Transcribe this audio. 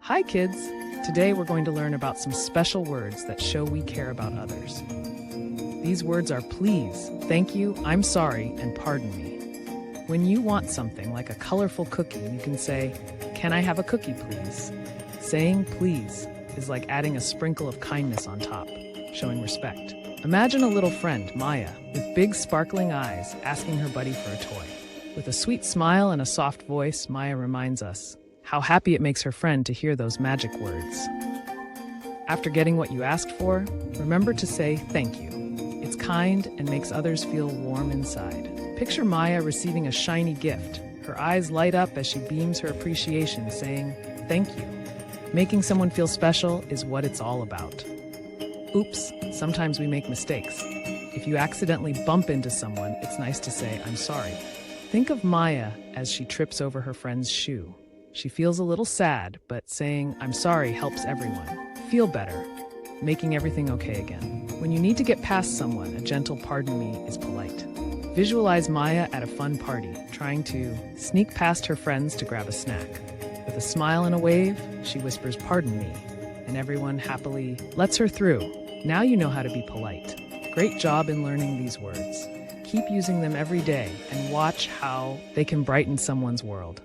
Hi kids! Today we're going to learn about some special words that show we care about others. These words are please, thank you, I'm sorry, and pardon me. When you want something like a colorful cookie, you can say, "Can I have a cookie, please?" Saying please is like adding a sprinkle of kindness on top, showing respect. Imagine a little friend, Maya, with big sparkling eyes, asking her buddy for a toy. With a sweet smile and a soft voice, Maya reminds us how happy it makes her friend to hear those magic words. After getting what you asked for, remember to say thank you. It's kind and makes others feel warm inside. Picture Maya receiving a shiny gift. Her eyes light up as she beams her appreciation, saying thank you. Making someone feel special is what it's all about. Oops, sometimes we make mistakes. If you accidentally bump into someone, it's nice to say, "I'm sorry." Think of Maya as she trips over her friend's shoe. She feels a little sad, but saying, "I'm sorry," helps everyone feel better, making everything okay again. When you need to get past someone, a gentle "pardon me" is polite. Visualize Maya at a fun party, trying to sneak past her friends to grab a snack. With a smile and a wave, she whispers, "Pardon me," and everyone happily lets her through. Now you know how to be polite. Great job in learning these words. Keep using them every day and watch how they can brighten someone's world.